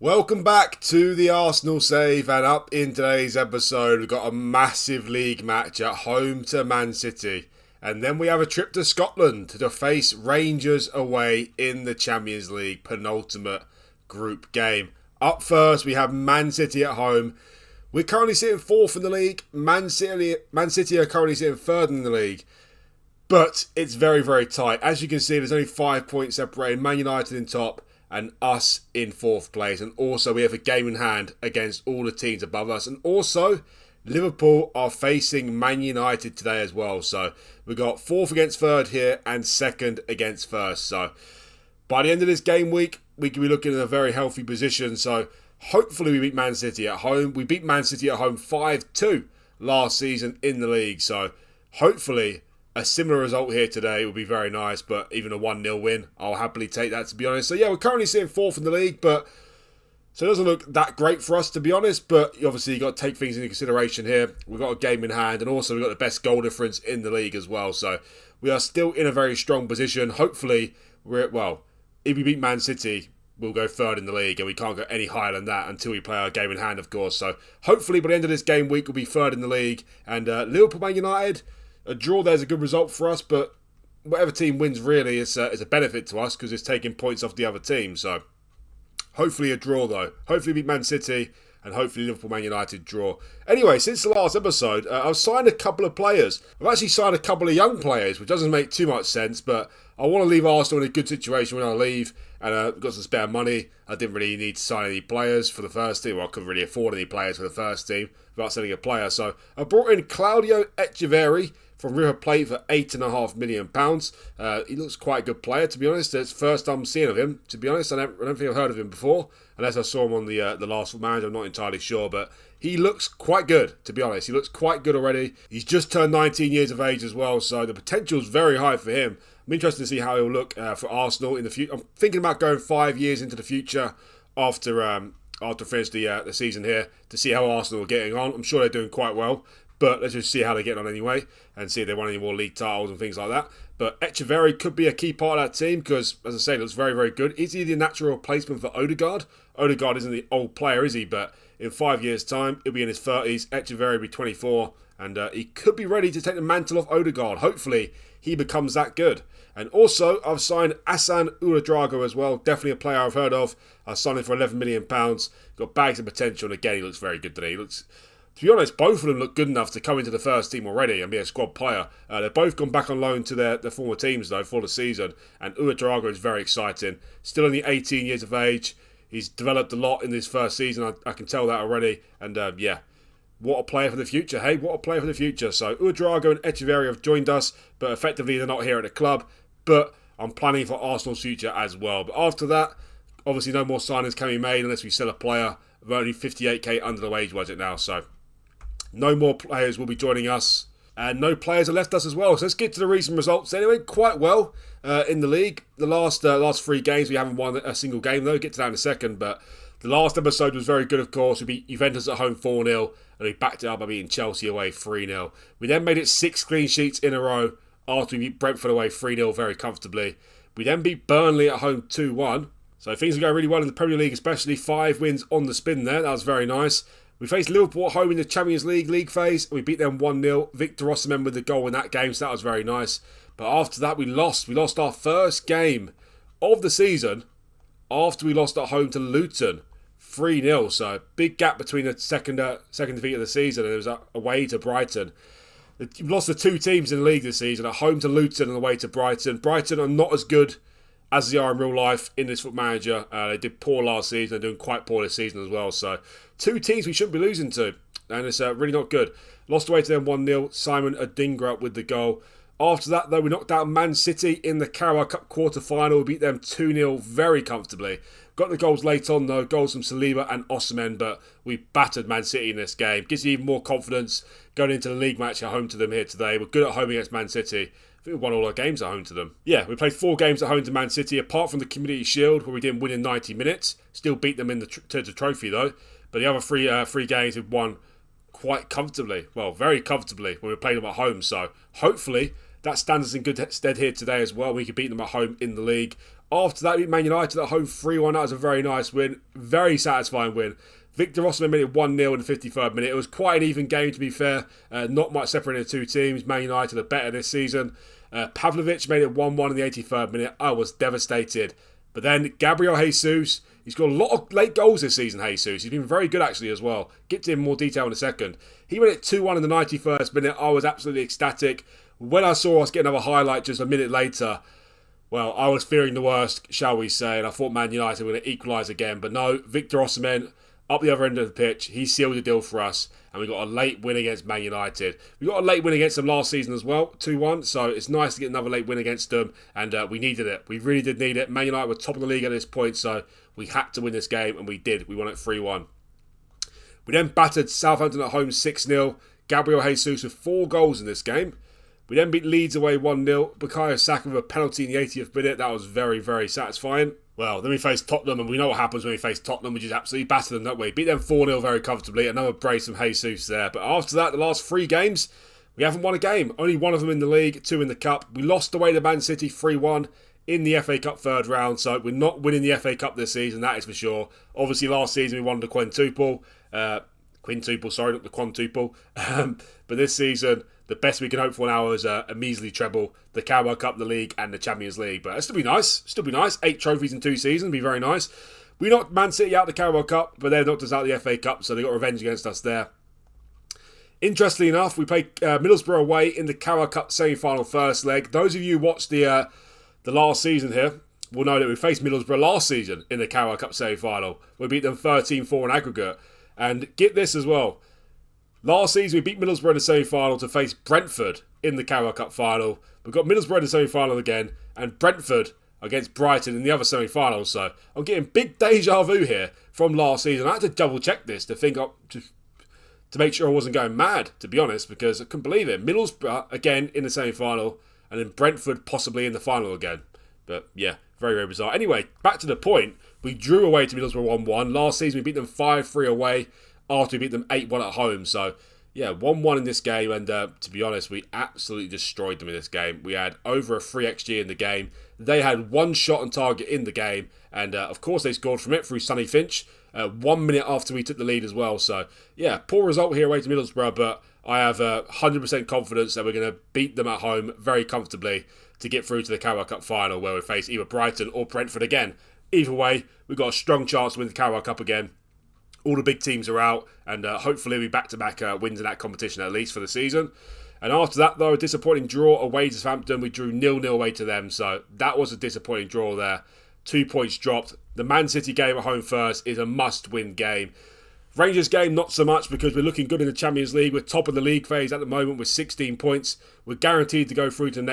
Welcome back to the Arsenal Save, and up in today's episode we've got a massive league match at home to Man City, and then we have a trip to Scotland to face Rangers away in the Champions League penultimate group game. Up first we have Man City at home. We're currently sitting fourth in the league. Man City are currently sitting third in the league. But it's very, very tight. As you can see, there's only 5 points separating Man United in top and us in fourth place. And also we have a game in hand against all the teams above us. And also Liverpool are facing Man United today as well. So we've got fourth against third here and second against first. So by the end of this game week, we can be looking in a very healthy position. So hopefully we beat Man City at home. We beat Man City at home 5-2 last season in the league. So hopefully a similar result here today would be very nice, but even a 1-0 win, I'll happily take that, to be honest. So yeah, we're currently sitting fourth in the league, but so it doesn't look that great for us, to be honest, but obviously you've got to take things into consideration here. We've got a game in hand, and also we've got the best goal difference in the league as well, so we are still in a very strong position. Hopefully, if we beat Man City, we'll go third in the league, and we can't go any higher than that until we play our game in hand, of course. So hopefully by the end of this game week, we'll be third in the league, and Liverpool Man United, a draw there's a good result for us, but whatever team wins really is a benefit to us because it's taking points off the other team. So hopefully a draw though. Hopefully beat Man City and hopefully Liverpool Man United draw. Anyway, since the last episode, I've signed a couple of players. I've actually signed a couple of young players, which doesn't make too much sense, but I want to leave Arsenal in a good situation when I leave, and I've got some spare money. I didn't really need to sign any players for the first team. Well, I couldn't really afford any players for the first team without selling a player. So I brought in Claudio Echeverri from River Plate for £8.5 million. He looks quite a good player, to be honest. It's the first time I'm seeing of him, to be honest. I don't think I've heard of him before, unless I saw him on the last FootballManager. I'm not entirely sure, but he looks quite good, to be honest. He looks quite good already. He's just turned 19 years of age as well, so the potential is very high for him. I'm interested to see how he'll look for Arsenal in the future. I'm thinking about going 5 years into the future after finishing the season here to see how Arsenal are getting on. I'm sure they're doing quite well. But let's just see how they're getting on anyway and see if they won any more league titles and things like that. But Echeverri could be a key part of that team because, as I say, it looks very, very good. Is he the natural replacement for Odegaard? Odegaard isn't the old player, is he? But in 5 years' time, he'll be in his 30s. Echeverri will be 24. And he could be ready to take the mantle off Odegaard. Hopefully, he becomes that good. And also, I've signed Hassan Ouedraogo as well. Definitely a player I've heard of. I signed him for £11 million. Got bags of potential. And again, he looks very good today. He looks... To be honest, both of them look good enough to come into the first team already and be a squad player. They've both gone back on loan to their former teams, though, for the season. And Ouedraogo is very exciting. Still only 18 years of age. He's developed a lot in this first season. I can tell that already. And, what a player for the future, hey? What a player for the future. So, Ouedraogo and Echeverri have joined us, but effectively they're not here at the club. But I'm planning for Arsenal's future as well. But after that, obviously no more signings can be made unless we sell a player. We're only 58k under the wage budget now, so no more players will be joining us, and no players have left us as well. So let's get to the recent results anyway. Quite well in the league. The last 3 games, we haven't won a single game, though. Get to that in a second. But the last episode was very good, of course. We beat Juventus at home 4-0, and we backed it up by beating Chelsea away 3-0. We then made it 6 clean sheets in a row after we beat Brentford away 3-0 very comfortably. We then beat Burnley at home 2-1. So things are going really well in the Premier League, especially 5 wins on the spin there. That was very nice. We faced Liverpool at home in the Champions League phase. We beat them 1-0. Victor Osimhen with the goal in that game, so that was very nice. But after that, we lost. We lost our first game of the season after we lost at home to Luton 3-0. So big gap between the second defeat of the season, and it was away to Brighton. We've lost the 2 teams in the league this season, at home to Luton and away to Brighton. Brighton are not as good as they are in real life in this FootballManager. They did poor last season. They're doing quite poor this season as well. So 2 teams we shouldn't be losing to, and it's really not good. Lost away to them 1-0. Simon Adingra with the goal. After that, though, we knocked out Man City in the Carabao Cup quarter-final. We beat them 2-0 very comfortably. Got the goals late on, though. Goals from Saliba and Osimhen, but we battered Man City in this game. Gives you even more confidence going into the league match at home to them here today. We're good at home against Man City. I think we won all our games at home to them. Yeah, we played 4 games at home to Man City, apart from the Community Shield, where we didn't win in 90 minutes. Still beat them in the trophy, though. But the other 3 games we've won quite comfortably. Well, very comfortably when we played them at home. So hopefully that stands us in good stead here today as well. We could beat them at home in the league. After that, we beat Man United at home 3-1. That was a very nice win. Very satisfying win. Victor Osimhen made it 1-0 in the 53rd minute. It was quite an even game, to be fair. Not much separating the two teams. Man United are better this season. Pavlovic made it 1-1 in the 83rd minute. I was devastated. But then Gabriel Jesus, he's got a lot of late goals this season, Jesus. He's been very good actually as well. Get to him in more detail in a second. He made it 2-1 in the 91st minute. I was absolutely ecstatic. When I saw us get another highlight just a minute later, well, I was fearing the worst, shall we say, and I thought Man United were going to equalise again. But no, Victor Osimhen, up the other end of the pitch, he sealed the deal for us, and we got a late win against Man United. We got a late win against them last season as well, 2-1, so it's nice to get another late win against them, and we needed it. We really did need it. Man United were top of the league at this point, so we had to win this game, and we did. We won it 3-1. We then battered Southampton at home 6-0. Gabriel Jesus with 4 goals in this game. We then beat Leeds away 1-0. Bukayo Saka with a penalty in the 80th minute. That was very, very satisfying. Well, then we faced Tottenham, and we know what happens when we face Tottenham, which is absolutely batter them, don't we? Beat them 4-0 very comfortably. Another brace from Jesus there. But after that, the last 3 games, we haven't won a game. Only 1 of them in the league, 2 in the Cup. We lost away to Man City 3-1 in the FA Cup third round, so we're not winning the FA Cup this season, that is for sure. Obviously, last season we won the quintuple. Sorry, not the quintuple. But this season, the best we can hope for now is a measly treble, the Carabao Cup, the League, and the Champions League. But it'll still be nice. Still be nice. 8 trophies in 2 seasons. Be very nice. We knocked Man City out of the Carabao Cup, but they knocked us out of the FA Cup, so they got revenge against us there. Interestingly enough, we played Middlesbrough away in the Carabao Cup semi-final first leg. Those of you who watched the last season here will know that we faced Middlesbrough last season in the Carabao Cup semi-final. We beat them 13-4 in aggregate. And get this as well. Last season, we beat Middlesbrough in the semi-final to face Brentford in the Carabao Cup final. We've got Middlesbrough in the semi-final again, and Brentford against Brighton in the other semi-final. So I'm getting big deja vu here from last season. I had to double-check this to think up to make sure I wasn't going mad, to be honest, because I couldn't believe it. Middlesbrough again in the semi-final, and then Brentford possibly in the final again. But yeah, very, very bizarre. Anyway, back to the point. We drew away to Middlesbrough 1-1. Last season, we beat them 5-3 away after we beat them 8-1 at home. So, yeah, 1-1 in this game. And to be honest, we absolutely destroyed them in this game. We had over a 3 XG in the game. They had 1 shot on target in the game. And, of course, they scored from it through Sonny Finch 1 minute after we took the lead as well. So, yeah, poor result here away to Middlesbrough. But I have 100% confidence that we're going to beat them at home very comfortably to get through to the Carabao Cup final, where we face either Brighton or Brentford again. Either way, we've got a strong chance to win the Carabao Cup again. All the big teams are out, and hopefully we back-to-back wins in that competition at least for the season. And after that, though, a disappointing draw away to Southampton. We drew 0-0 away to them, so that was a disappointing draw there. 2 points dropped. The Man City game at home first is a must-win game. Rangers game, not so much, because we're looking good in the Champions League. We're top of the league phase at the moment with 16 points. We're guaranteed to go through to the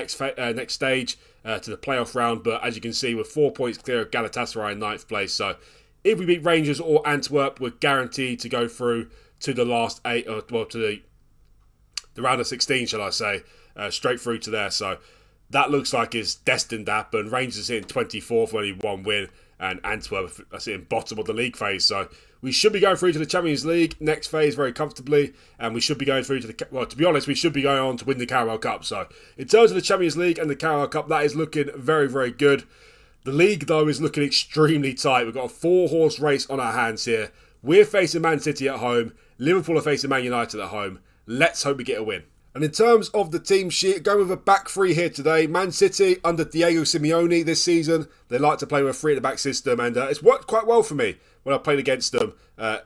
next stage, to the playoff round. But as you can see, we're 4 points clear of Galatasaray in 9th place. So if we beat Rangers or Antwerp, we're guaranteed to go through to the last 8, to the round of 16, shall I say, straight through to there. So that looks like it's destined to happen. Rangers are sitting 24th with only 1 win, and Antwerp are sitting bottom of the league phase. So we should be going through to the Champions League next phase very comfortably, and we should be going through to to be honest, we should be going on to win the Carabao Cup. So in terms of the Champions League and the Carabao Cup, that is looking very, very good. The league, though, is looking extremely tight. We've got a 4-horse race on our hands here. We're facing Man City at home. Liverpool are facing Man United at home. Let's hope we get a win. And in terms of the team sheet, going with a back 3 here today. Man City, under Diego Simeone this season, they like to play with a 3 at the back system, and it's worked quite well for me when I played against them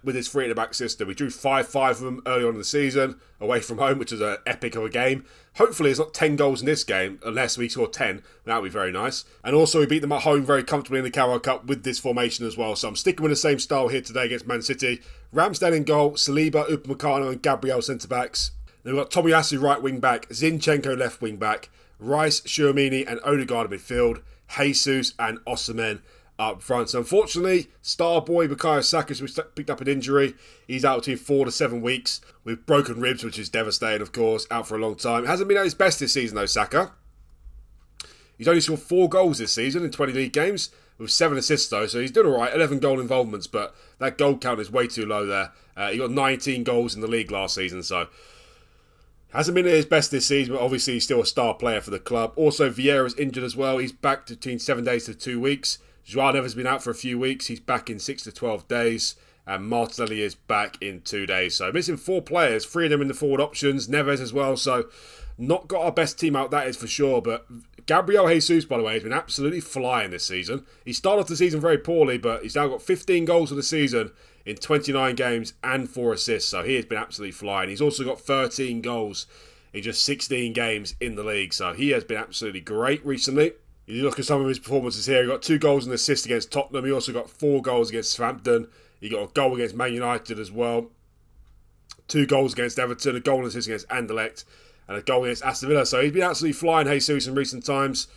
with this 3 at the back system. We drew 5-5 of them early on in the season, away from home, which was an epic of a game. Hopefully it's not 10 goals in this game, unless we score 10. That would be very nice. And also we beat them at home very comfortably in the Carabao Cup with this formation as well. So I'm sticking with the same style here today against Man City. Ramsdale in goal, Saliba, Upamecano and Gabriel centre-backs. Then we've got Tomiyasu right wing-back, Zinchenko left wing-back, Rice, Tchouaméni and Odegaard in midfield, Jesus and Osimhen up front. So unfortunately, star boy Bukayo Saka picked up an injury. He's out between 4 to 7 weeks with broken ribs, which is devastating, of course, out for a long time. Hasn't been at his best this season, though, Saka. He's only scored 4 goals this season in 20 league games, with 7 assists, though, so he's doing all right. 11 goal involvements, but that goal count is way too low there. He got 19 goals in the league last season, so Hasn't been at his best this season, but obviously he's still a star player for the club. Also, Vieira's injured as well. He's back between 7 days to 2 weeks. Joao Neves been out for a few weeks. He's back in 6 to 12 days. And Martinelli is back in 2 days. So missing 4 players, 3 of them in the forward options. Neves as well. So not got our best team out, that is for sure. But Gabriel Jesus, by the way, has been absolutely flying this season. He started off the season very poorly, but he's now got 15 goals for the season in 29 games and 4 assists. So he has been absolutely flying. He's also got 13 goals in just 16 games in the league. So he has been absolutely great recently. You look at some of his performances here. He got 2 goals and an assist against Tottenham. He also got 4 goals against Southampton. He got a goal against Man United as well. 2 goals against Everton, a goal and assist against Anderlecht, and a goal against Aston Villa. So he's been absolutely flying, Jesus, in recent times.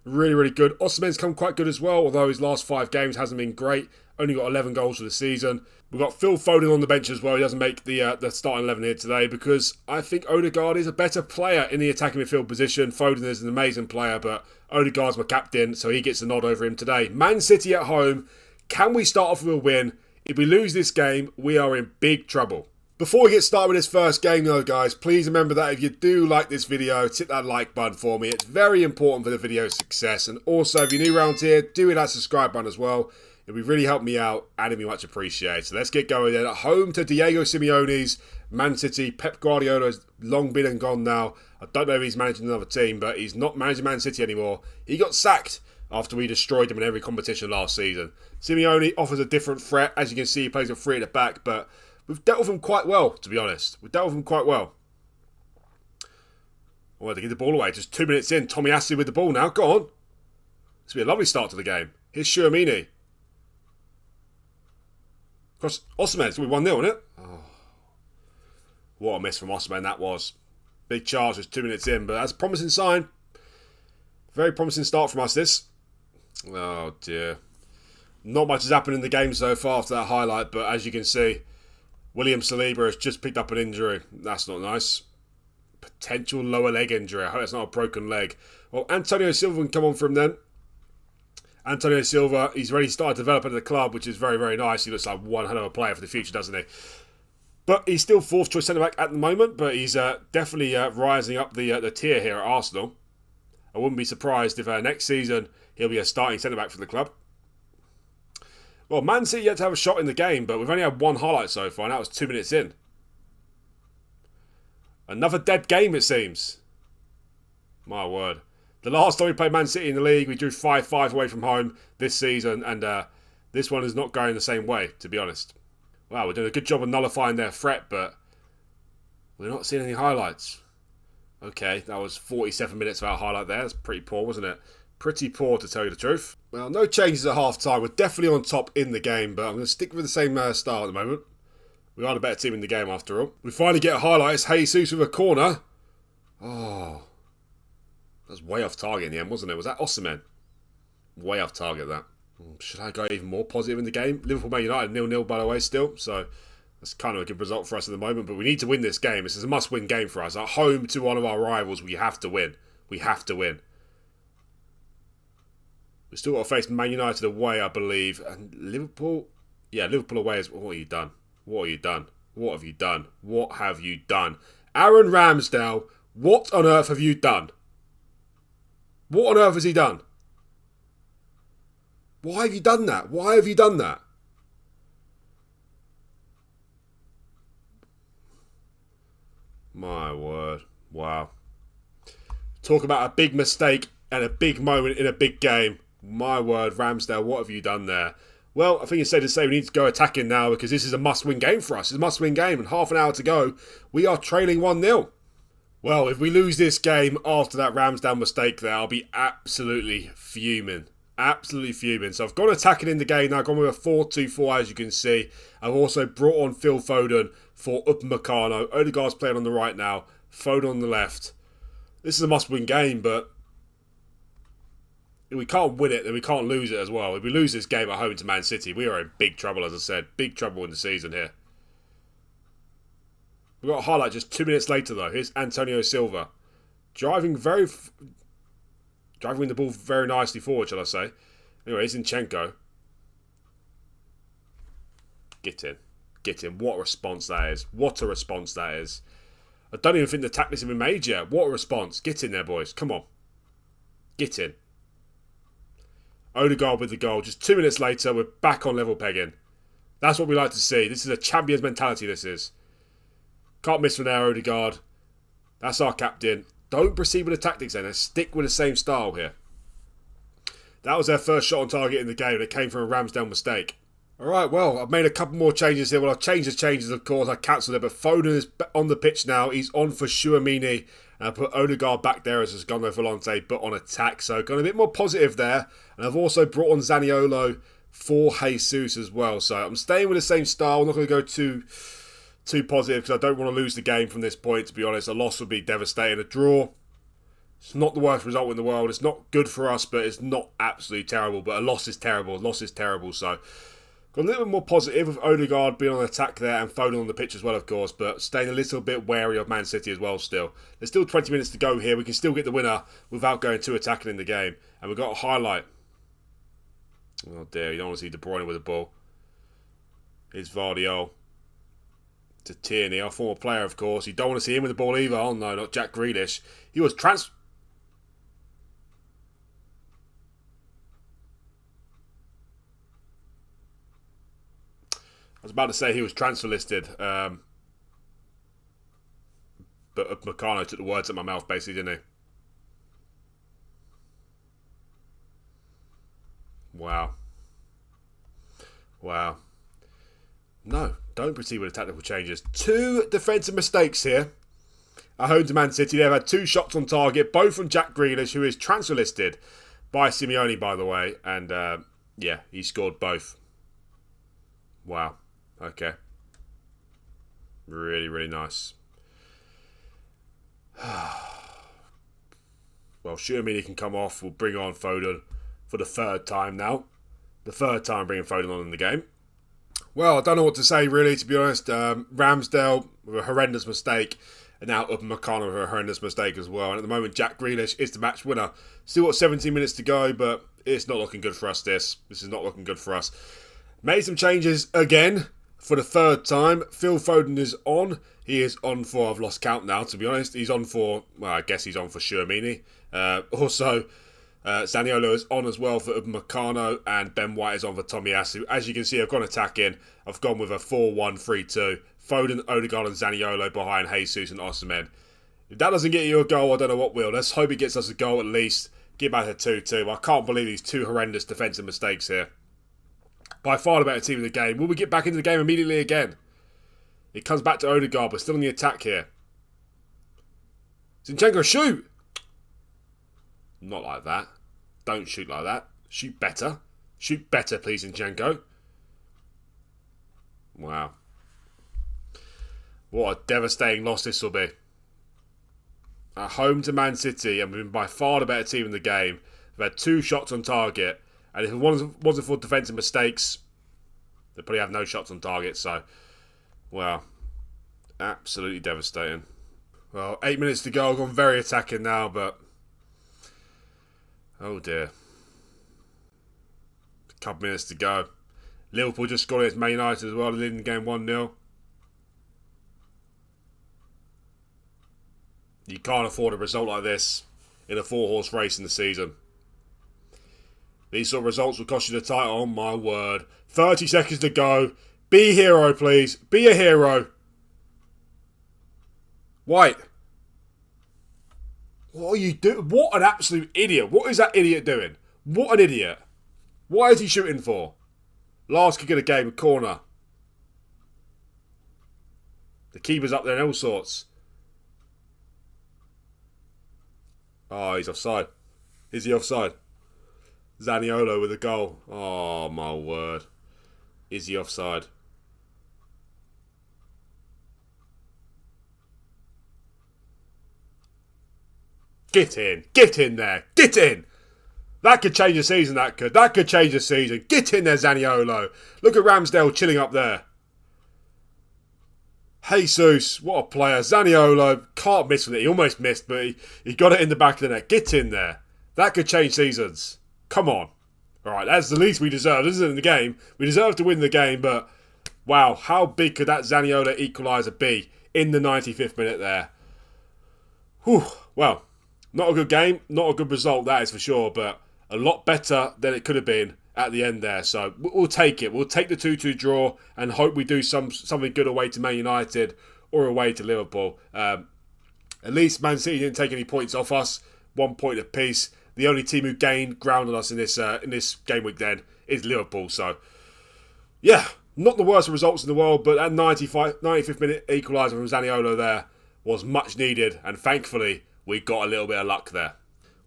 Really, really good. Osimhen's come quite good as well, although his last 5 games hasn't been great. Only got 11 goals for the season. We've got Phil Foden on the bench as well. He doesn't make the starting 11 here today because I think Odegaard is a better player in the attacking midfield position. Foden is an amazing player, but Odegaard's my captain, so he gets the nod over him today. Man City at home. Can we start off with a win? If we lose this game, we are in big trouble. Before we get started with this first game though, guys, please remember that if you do like this video, hit that like button for me. It's very important for the video's success. And also, if you're new around here, do hit that subscribe button as well. It would really help me out and it'd be much appreciated. So let's get going then. At home to Diego Simeone's Man City. Pep Guardiola has long been and gone now. I don't know if he's managing another team, but he's not managing Man City anymore. He got sacked after we destroyed him in every competition last season. Simeone offers a different threat. As you can see, he plays a 3 at the back, but we've dealt with him quite well, to be honest. We've dealt with him quite well. Oh, they give the ball away. Just 2 minutes in. Tommy Ashley with the ball now. Go on. This will be a lovely start to the game. Here's Tchouaméni. Across Osimhen. It's going to be 1-0, isn't it? Oh. What a miss from Osimhen that was. Big charge just 2 minutes in, but that's a promising sign. Very promising start from us, this. Oh, dear. Not much has happened in the game so far after that highlight, but as you can see, William Saliba has just picked up an injury. That's not nice. Potential lower leg injury. I hope it's not a broken leg. Well, Antonio Silva can come on for him then. Antonio Silva, he's already started developing at the club, which is very, very nice. He looks like one hell of a player for the future, doesn't he? But he's still 4th choice centre-back at the moment, but he's definitely rising up the tier here at Arsenal. I wouldn't be surprised if next season he'll be a starting centre-back for the club. Well, Man City yet to have a shot in the game, but we've only had 1 highlight so far, and that was 2 minutes in. Another dead game, it seems. My word. The last time we played Man City in the league, we drew 5-5 away from home this season, and this one is not going the same way, to be honest. Wow, we're doing a good job of nullifying their threat, but we're not seeing any highlights. Okay, that was 47 minutes of our highlight there. That's pretty poor, wasn't it? Pretty poor, to tell you the truth. Well, no changes at half-time. We're definitely on top in the game, but I'm going to stick with the same style at the moment. We are the better team in the game, after all. We finally get a highlight. It's Jesus with a corner. Oh. That was way off target in the end, wasn't it? Was that Osimhen? Way off target, that. Should I go even more positive in the game? Liverpool Man United 0-0, by the way, still. So that's kind of a good result for us at the moment. But we need to win this game. This is a must-win game for us. At home to one of our rivals, we have to win. We have to win. We've still got to face Man United away, I believe. And Liverpool... Yeah, Liverpool away is... What have you done? What have you done? What have you done? What have you done? Aaron Ramsdale, what on earth have you done? What on earth has he done? Why have you done that? Why have you done that? My word. Wow. Talk about a big mistake and a big moment in a big game. My word, Ramsdale, what have you done there? Well, I think it's safe to say we need to go attacking now because this is a must-win game for us. It's a must-win game and half an hour to go. We are trailing 1-0. Well, if we lose this game after that Ramsdale mistake there, I'll be absolutely fuming. Absolutely fuming. So I've gone attacking in the game now. I've gone with a 4-2-4 as you can see. I've also brought on Phil Foden for Upamecano. Odegaard's playing on the right now. Foden on the left. This is a must-win game, but if we can't win it, then we can't lose it as well. If we lose this game at home to Man City, we are in big trouble, as I said. Big trouble in the season here. We've got a highlight just 2 minutes later, though. Here's Antonio Silva. Driving the ball very nicely forward, shall I say. Anyway, Zinchenko. Get in. Get in. What a response that is. What a response that is. I don't even think the tactics have been made yet. What a response. Get in there, boys. Come on. Get in. Odegaard with the goal. Just 2 minutes later, we're back on level pegging. That's what we like to see. This is a champion's mentality, this is. Can't miss from there, Odegaard. That's our captain. Don't proceed with the tactics then. Stick with the same style here. That was their first shot on target in the game. It came from a Ramsdale mistake. Alright, well, I've made a couple more changes here. Well, I've changed the changes, of course. I cancelled it, but Foden is on the pitch now. He's on for Tchouaméni. And I put Odegaard back there as Gonzalo Volante, but on attack. So, got a bit more positive there. And I've also brought on Zaniolo for Jesus as well. So, I'm staying with the same style. I'm not going to go too positive because I don't want to lose the game from this point, to be honest. A loss would be devastating. A draw, it's not the worst result in the world. It's not good for us, but it's not absolutely terrible. But a loss is terrible. A loss is terrible. So, got a little bit more positive with Odegaard being on attack there and Foden on the pitch as well, of course. But staying a little bit wary of Man City as well still. There's still 20 minutes to go here. We can still get the winner without going too attacking in the game. And we've got a highlight. Oh dear, you don't want to see De Bruyne with the ball. Here's Vardiol. To Tierney, our former player, of course. You don't want to see him with the ball either. Oh no, not Jack Grealish. He was I was about to say he was transfer listed. But Meccano took the words out of my mouth, basically, didn't he? Wow. Wow. No, don't proceed with the tactical changes. 2 defensive mistakes here at home to Man City. They've had 2 shots on target, both from Jack Grealish, who is transfer listed by Simeone, by the way. And, yeah, he scored both. Wow. Okay. Really, really nice. Well, Tchouaméni can come off. We'll bring on Foden for the 3rd time now. The 3rd time bringing Foden on in the game. Well, I don't know what to say, really, to be honest. Ramsdale with a horrendous mistake. And now Meccano with a horrendous mistake as well. And at the moment, Jack Grealish is the match winner. Still got 17 minutes to go, but it's not looking good for us, this. This is not looking good for us. Made some changes again for the 3rd time. Phil Foden is on. He is on for, I've lost count now, to be honest. He's on for, well, I guess he's on for Tchouaméni. Also, Zaniolo is on as well for Meccano, and Ben White is on for Tomiyasu. As you can see, I've gone attacking. I've gone with a 4-1-3-2. Foden, Odegaard and Zaniolo behind Jesus and Osimhen. If that doesn't get you a goal, I don't know what will. Let's hope it gets us a goal at least. Get back to 2-2. I can't believe these 2 horrendous defensive mistakes here. By far the better team in the game. Will we get back into the game immediately again? It comes back to Odegaard, but still in the attack here. Zinchenko, shoot! Not like that. Don't shoot like that. Shoot better. Shoot better, please, Zinchenko. Wow. What a devastating loss this will be. At home to Man City, and we've been by far the better team in the game. We've had 2 shots on target. And if it wasn't for defensive mistakes, they probably have no shots on target. So, well, absolutely devastating. Well, 8 minutes to go. I've gone very attacking now, but oh dear. A couple minutes to go. Liverpool just scored against Man United as well, leading the game 1-0. You can't afford a result like this in a 4-horse race in the season. These sort of results will cost you the title, oh my word. 30 seconds to go. Be a hero, please. Be a hero. White. What are you doing? What an absolute idiot. What is that idiot doing? What an idiot. Why is he shooting for? Last kick of the game, corner. The keeper's up there and all sorts. Oh, he's offside. Is he offside? Zaniolo with a goal. Oh, my word. Is he offside? Get in. Get in there. Get in. That could change the season, that could. That could change the season. Get in there, Zaniolo. Look at Ramsdale chilling up there. Jesus, what a player. Zaniolo can't miss with it. He almost missed, but he got it in the back of the net. Get in there. That could change seasons. Come on. Alright, that's the least we deserve, isn't it, in the game? We deserve to win the game, but wow, how big could that Zaniolo equaliser be in the 95th minute there? Whew, well, not a good game, not a good result, that is for sure, but a lot better than it could have been at the end there. So we'll take it. We'll take the 2-2 draw and hope we do something good away to Man United or away to Liverpool. At least Man City didn't take any points off us. 1 point apiece. The only team who gained ground on us in this game week then is Liverpool. So, yeah, not the worst results in the world, but that 95th minute equaliser from Zaniolo there was much needed, and thankfully we got a little bit of luck there.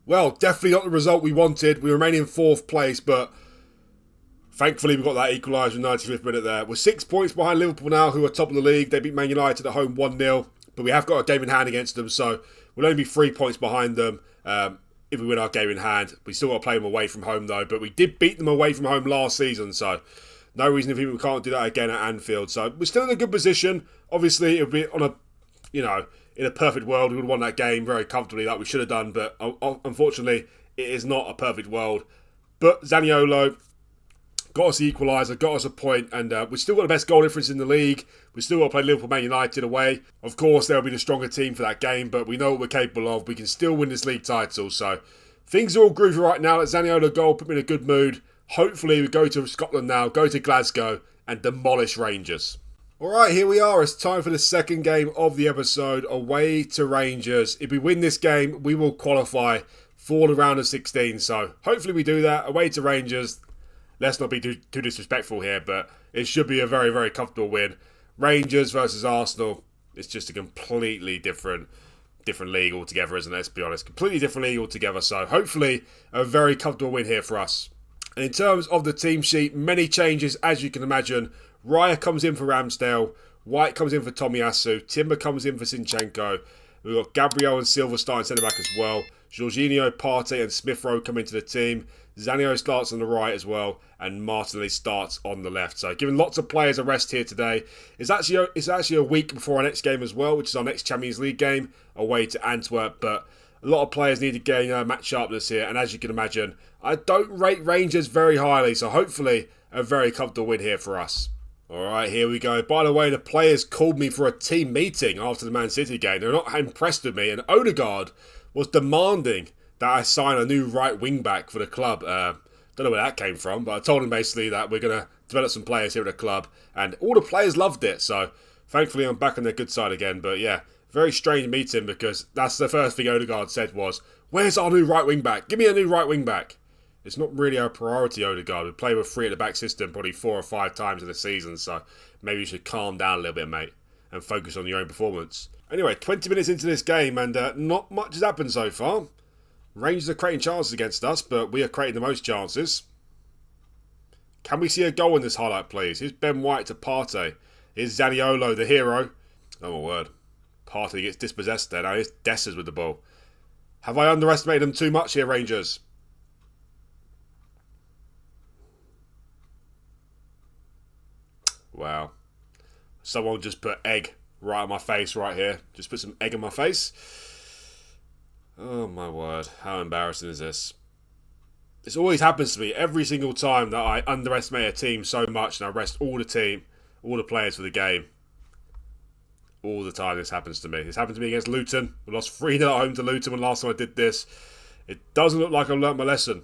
Well, definitely not the result we wanted. We remain in 4th place, but thankfully we got that equaliser in the 95th minute there. We're 6 points behind Liverpool now, who are top of the league. They beat Man United at home 1-0, but we have got a game in hand against them, so we'll only be 3 points behind them if we win our game in hand. We still got to play them away from home though, but we did beat them away from home last season, so no reason to think we can't do that again at Anfield. So we're still in a good position. Obviously, it would be on a, in a perfect world, we would have won that game very comfortably like we should have done, but unfortunately, it is not a perfect world. But Zaniolo got us the equaliser, got us a point, and we've still got the best goal difference in the league. We've still got to play Liverpool Man United away. Of course, they'll be the stronger team for that game, but we know what we're capable of. We can still win this league title, so things are all groovy right now. That Zaniolo goal put me in a good mood. Hopefully, we go to Scotland now, go to Glasgow, and demolish Rangers. Alright, here we are. It's time for the second game of the episode, away to Rangers. If we win this game, we will qualify for the round of 16. So hopefully we do that. Away to Rangers. Let's not be too disrespectful here, but it should be a very, very comfortable win. Rangers versus Arsenal. It's just a completely different league altogether, isn't it? Let's be honest. Completely different league altogether. So hopefully a very comfortable win here for us. And in terms of the team sheet, many changes as you can imagine. Raya comes in for Ramsdale. White comes in for Tomiyasu. Timber comes in for Zinchenko. We've got Gabriel and Silva starting centre-back as well. Jorginho, Partey and Smith Rowe come into the team. Zaniolo starts on the right as well. And Martinelli starts on the left. So giving lots of players a rest here today. It's actually a week before our next game as well, which is our next Champions League game away to Antwerp. But a lot of players need to gain match sharpness here. And as you can imagine, I don't rate Rangers very highly. So hopefully a very comfortable win here for us. Alright, here we go. By the way, the players called me for a team meeting after the Man City game. They're not impressed with me. And Odegaard was demanding that I sign a new right wing back for the club. Don't know where that came from, but I told him basically that we're going to develop some players here at the club. And all the players loved it. So thankfully I'm back on their good side again. But yeah, very strange meeting because that's the first thing Odegaard said was, "Where's our new right wing back? Give me a new right wing back." It's not really our priority, Odegaard. We play with 3 at the back system probably 4 or 5 times in the season, so maybe you should calm down a little bit, mate, and focus on your own performance. Anyway, 20 minutes into this game, and not much has happened so far. Rangers are creating chances against us, but we are creating the most chances. Can we see a goal in this highlight, please? Here's Ben White to Partey. Here's Zaniolo, the hero. Oh, my word. Partey gets dispossessed there. Now here's Dessers with the ball. Have I underestimated them too much here, Rangers? Wow. Someone just put egg right on my face right here. Just put some egg on my face. Oh my word. How embarrassing is this? This always happens to me every single time that I underestimate a team so much and I rest all the players for the game. All the time this happens to me. This happened to me against Luton. We lost 3-0 at home to Luton when last time I did this. It doesn't look like I've learnt my lesson.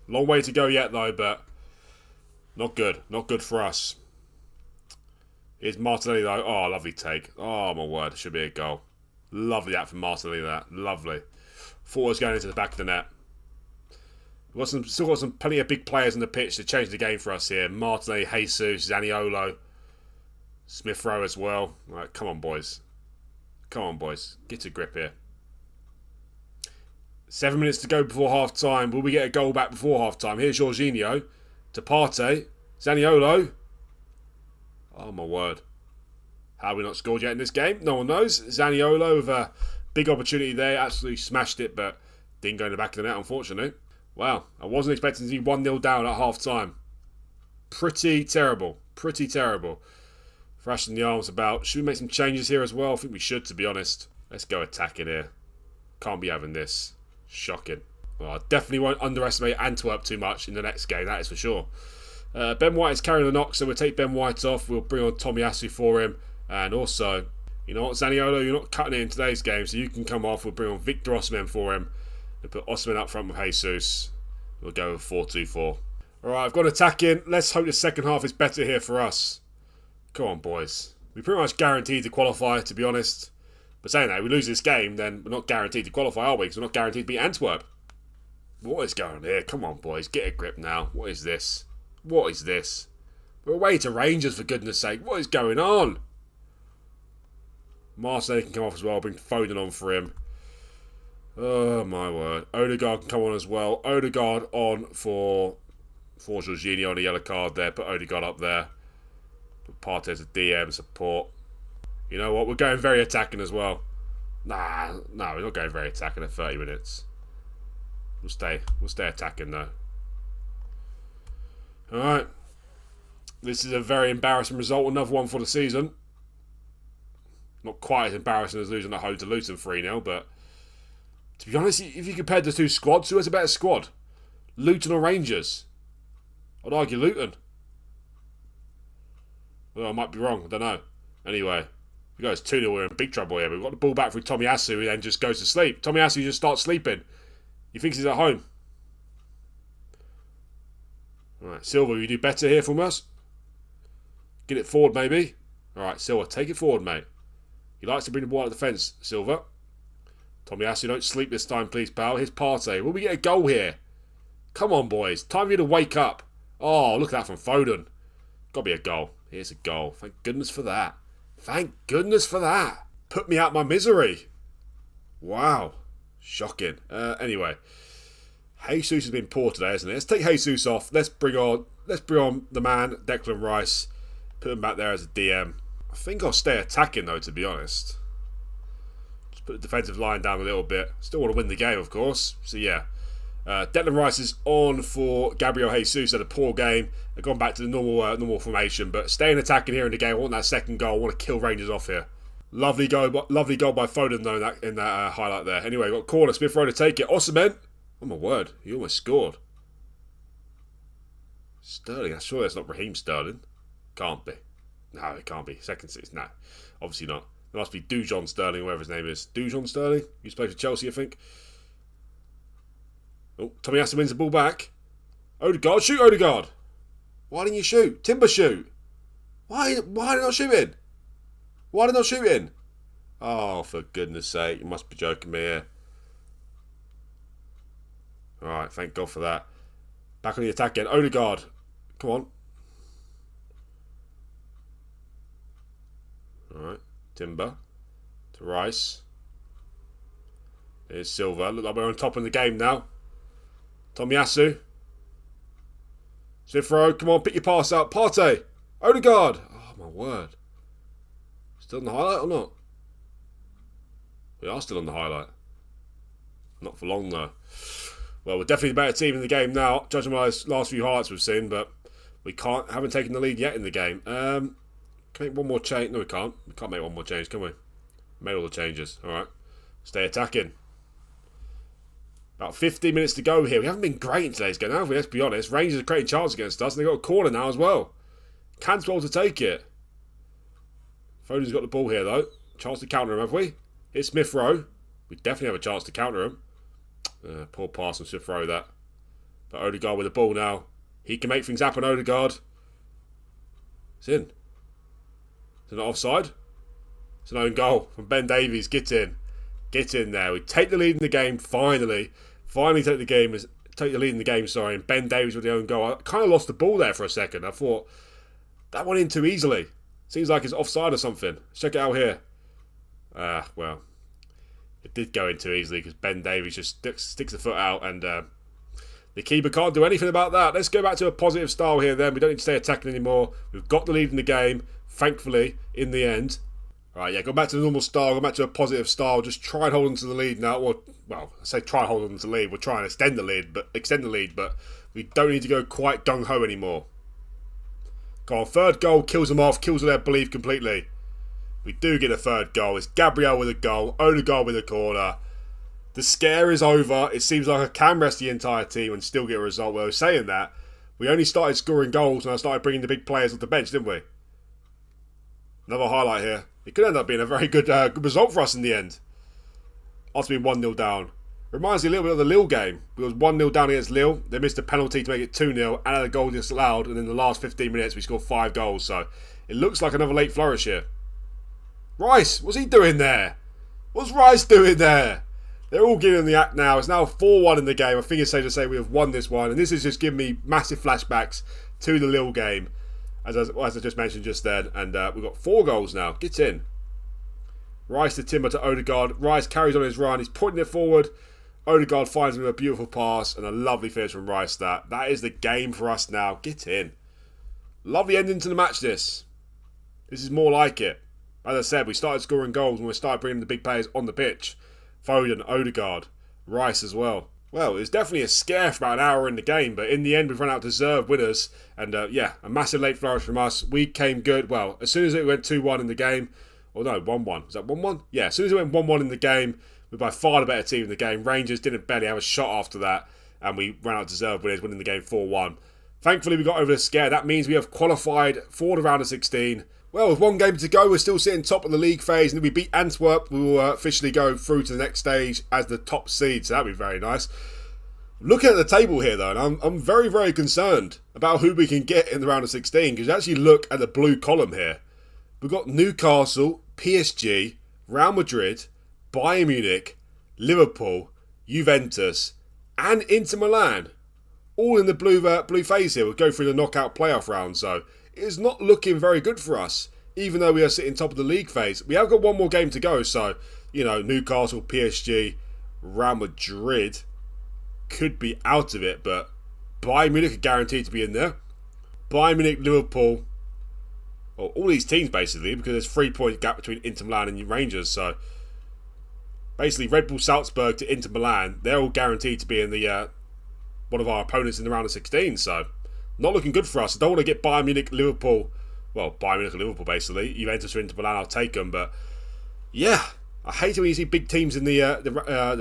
Long way to go yet though, but not good. Not good for us. Here's Martinelli though. Oh, lovely take. Oh, my word. Should be a goal. Lovely that from Martinelli, that. Lovely. Thought it was going into the back of the net. We've still got plenty of big players on the pitch to change the game for us here. Martinelli, Jesus, Zaniolo, Smith Rowe as well. Right, come on, boys. Come on, boys. Get a grip here. 7 minutes to go before half-time. Will we get a goal back before half-time? Here's Jorginho to Partey. Zaniolo. Oh, my word. How have we not scored yet in this game? No one knows. Zaniolo with a big opportunity there. Absolutely smashed it, but didn't go in the back of the net, unfortunately. Wow. I wasn't expecting to be 1-0 down at half-time. Pretty terrible. Pretty terrible. Thrashing the arms about. Should we make some changes here as well? I think we should, to be honest. Let's go attacking here. Can't be having this. Shocking. Well, I definitely won't underestimate Antwerp too much in the next game, that is for sure. Ben White is carrying the knock, so we'll take Ben White off. We'll bring on Tomiyasu for him. And also, You know what, Zaniolo, you're not cutting it in today's game, so you can come off. We'll bring on Victor Osimhen for him. We'll put Osimhen up front with Jesus. We'll go with 4-2-4. Alright, I've got attacking. Let's hope the second half is better here for us. Come on, boys. We're pretty much guaranteed to qualify, to be honest. But saying that, if we lose this game, then we're not guaranteed to qualify, are we? Because we're not guaranteed to beat Antwerp. What is going on here? Come on, boys. Get a grip now. What is this? What is this? We're away to Rangers, for goodness sake. What is going on? Marseille can come off as well. Bring Foden on for him. Oh, my word. Odegaard can come on as well. Odegaard on for Jorginho on a yellow card there. Put Odegaard up there. Put Partey as a DM support. You know what? We're going very attacking as well. Nah, we're not going very attacking at 30 minutes. We'll stay attacking though. Alright. This is a very embarrassing result. Another one for the season. Not quite as embarrassing as losing at home to Luton 3-0, but to be honest, if you compared the two squads, who has a better squad? Luton or Rangers? I'd argue Luton. Well, I might be wrong. I don't know. Anyway, we got 2-0. We're in big trouble here. We've got the ball back through Tomiyasu, who then just goes to sleep. Tomiyasu just starts sleeping. He thinks he's at home. Alright, Silva, you do better here from us. Get it forward, maybe. Alright, Silva, take it forward, mate. He likes to bring the ball out of the fence, Silva. Tomiyasu, don't sleep this time, please, pal. Here's Partey. Will we get a goal here? Come on, boys. Time for you to wake up. Oh, look at that from Foden. Got to be a goal. Here's a goal. Thank goodness for that. Thank goodness for that. Put me out my misery. Wow. Shocking. Anyway. Jesus has been poor today, hasn't it? Let's take Jesus off. Let's bring on the man, Declan Rice. Put him back there as a DM. I think I'll stay attacking though, to be honest. Just put the defensive line down a little bit. Still want to win the game, of course. So yeah. Declan Rice is on for Gabriel Jesus. Had a poor game. They've gone back to the normal formation, but staying attacking here in the game. I want that second goal. I want to kill Rangers off here. Lovely goal by Foden though in that highlight there. Anyway, got corner. Smith Rowe to take it. Osimhen. Oh my word, he almost scored. Sterling. I'm sure that's not Raheem Sterling. Can't be. No, it can't be. Second six. No, obviously not. It must be Dujon Sterling, whatever his name is. Dujon Sterling. He's played for Chelsea, I think. Oh, Tomiyasu wins the ball back. Odegaard, shoot Odegaard. Why didn't you shoot? Timber shoot. Why not shooting? Why did not shooting? Oh, for goodness sake. You must be joking me here. Alright, thank God for that. Back on the attack again. Odegaard. Come on. Alright. Timber. To Rice. Here's Silva. Look like we're on top of the game now. Tomiyasu. Smith Rowe. Come on, pick your pass out. Partey. Odegaard. Oh, my word. Still on the highlight or not? We are still on the highlight. Not for long, though. Well, we're definitely the better team in the game now, judging by those last few highlights we've seen, but we haven't taken the lead yet in the game. Can we make one more change? No, we can't. We can't make one more change, can we? Made all the changes. Alright. Stay attacking. About 15 minutes to go here. We haven't been great in today's game, have we? Let's be honest. Rangers are creating chances against us, and they've got a corner now as well. Cantwell to take it. Foden's got the ball here, though. Chance to counter him, have we? Here's Smith Rowe. We definitely have a chance to counter him. Poor pass from Smith Rowe, that. But Odegaard with the ball now. He can make things happen, Odegaard. It's in. Is it not offside? It's an own goal from Ben Davies. Get in. Get in there. We take the lead in the game, finally. Finally take the lead in the game, sorry. And Ben Davies with the own goal. I kind of lost the ball there for a second. I thought, that went in too easily. Seems like it's offside or something. Check it out here. Well, it did go in too easily because Ben Davies just sticks the foot out and the keeper can't do anything about that. Let's go back to a positive style here then. We don't need to stay attacking anymore. We've got the lead in the game, thankfully, in the end. Alright, yeah, go back to the normal style, go back to a positive style. Just try and hold on to the lead now. Well, I say try and hold on to the lead. We're trying to extend the lead, but we don't need to go quite gung-ho anymore. Go on, third goal kills them off, kills their belief completely. We do get a third goal. It's Gabriel with a goal, Odegaard with a corner. The scare is over. It seems like I can rest the entire team and still get a result. Well, saying that, we only started scoring goals when I started bringing the big players off the bench, didn't we? Another highlight here. It could end up being a very good good result for us in the end. After being 1-0 down. Reminds me a little bit of the Lille game. We was 1-0 down against Lille. They missed a penalty to make it 2-0 and had a goal disallowed. And in the last 15 minutes, we scored 5 goals. So it looks like another late flourish here. Rice, what's he doing there? What's Rice doing there? They're all getting in the act now. It's now 4-1 in the game. I think it's safe to say we have won this one. And this has just given me massive flashbacks to the Lille game. As I just mentioned just then. And we've got 4 goals now. Get in. Rice to Timber to Odegaard. Rice carries on his run. He's putting it forward. Odegaard finds him with a beautiful pass and a lovely finish from Rice. That is the game for us now. Get in. Lovely ending to the match this. This is more like it. As I said, we started scoring goals when we started bringing the big players on the pitch. Foden, Odegaard, Rice as well. Well, it was definitely a scare for about an hour in the game, but in the end we've run out deserved winners. And yeah, a massive late flourish from us. We came good. Well, as soon as it went 2-1 in the game, or no, 1-1. Was that 1-1? Yeah, as soon as it went 1-1 in the game, we're by far the better team in the game. Rangers didn't barely have a shot after that, and we ran out deserved winners, winning the game 4-1. Thankfully, we got over the scare. That means we have qualified for the round of 16. Well, with 1 game to go, we're still sitting top of the league phase, and if we beat Antwerp, we will officially go through to the next stage as the top seed, so that'd be very nice. Looking at the table here, though, and I'm very, very concerned about who we can get in the round of 16, because you actually look at the blue column here. We've got Newcastle, PSG, Real Madrid, Bayern Munich, Liverpool, Juventus, and Inter Milan. All in the blue phase here. We'll go through the knockout playoff round, so it is not looking very good for us, even though we are sitting top of the league phase. We have got 1 more game to go, so, you know, Newcastle, PSG, Real Madrid could be out of it, but Bayern Munich are guaranteed to be in there. Bayern Munich, Liverpool, all these teams basically, because there's 3-point gap between Inter Milan and Rangers, so basically Red Bull Salzburg to Inter Milan, they're all guaranteed to be in the one of our opponents in the round of 16, so not looking good for us. I don't want to get Bayern Munich, Liverpool, well, Bayern Munich and Liverpool basically, Juventus or Inter Milan, I'll take them, but yeah, I hate it when you see big teams in the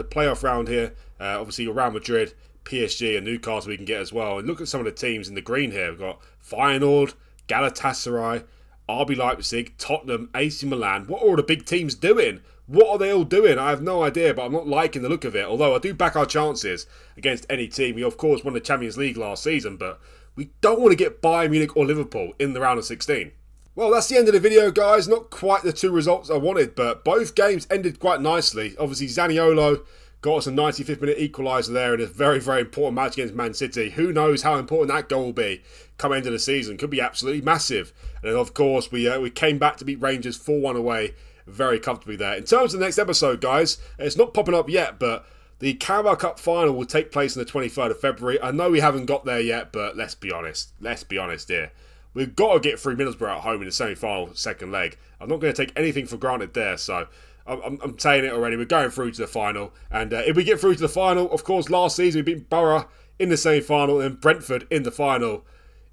playoff round here. Obviously Real Madrid, PSG and Newcastle we can get as well, and look at some of the teams in the green here. We've got Feyenoord, Galatasaray, RB Leipzig, Tottenham, AC Milan. What are all the big teams doing? What are they all doing? I have no idea, but I'm not liking the look of it. Although I do back our chances against any team. We, of course, won the Champions League last season, but we don't want to get Bayern Munich or Liverpool in the round of 16. Well, that's the end of the video, guys. Not quite the 2 results I wanted, but both games ended quite nicely. Obviously, Zaniolo got us a 95th minute equaliser there in a very, very important match against Man City. Who knows how important that goal will be come end of the season. Could be absolutely massive. And then, of course, we came back to beat Rangers 4-1 away very comfortably there. In terms of the next episode, guys, it's not popping up yet, but the Carabao Cup final will take place on the 23rd of February. I know we haven't got there yet, but let's be honest. Let's be honest here. We've got to get through Middlesbrough at home in the semi-final second leg. I'm not going to take anything for granted there, so I'm saying it already. We're going through to the final, and if we get through to the final, of course, last season we beat Borough in the semi-final and Brentford in the final.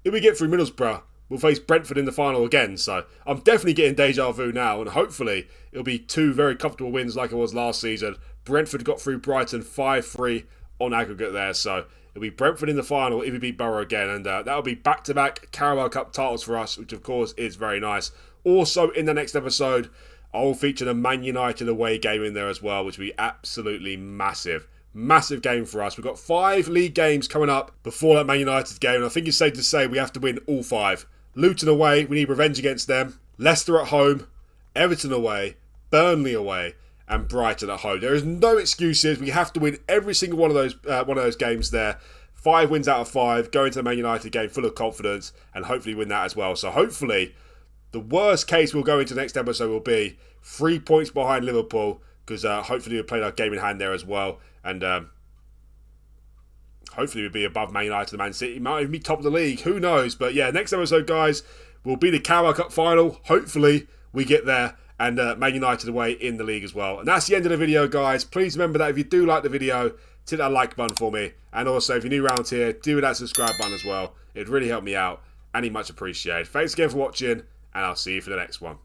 If we get through Middlesbrough, we'll face Brentford in the final again, so I'm definitely getting deja vu now, and hopefully it'll be 2 very comfortable wins like it was last season. Brentford got through Brighton 5-3 on aggregate there, so it'll be Brentford in the final if we beat Borough again, and that'll be back-to-back Carabao Cup titles for us, which of course is very nice. Also, in the next episode, I'll feature the Man United away game in there as well, which will be absolutely massive. Massive game for us. We've got 5 league games coming up before that Man United game, and I think it's safe to say we have to win all 5. Luton away, we need revenge against them. Leicester at home, Everton away, Burnley away, and Brighton at home. There is no excuses. We have to win every single one of those games there. 5 wins out of 5, going to the Man United game full of confidence, and hopefully win that as well. So hopefully, the worst case we'll go into the next episode will be 3 points behind Liverpool, because hopefully we've played our game in hand there as well, and hopefully we'll be above Man United and Man City. Might even be top of the league, who knows? But yeah, next episode, guys, will be the Carabao Cup final. Hopefully we get there, and Man United away in the league as well. And that's the end of the video, guys. Please remember that if you do like the video, hit that like button for me, and also if you're new around here, do hit that subscribe button as well. It'd really help me out, and much appreciated. Thanks again for watching, and I'll see you for the next one.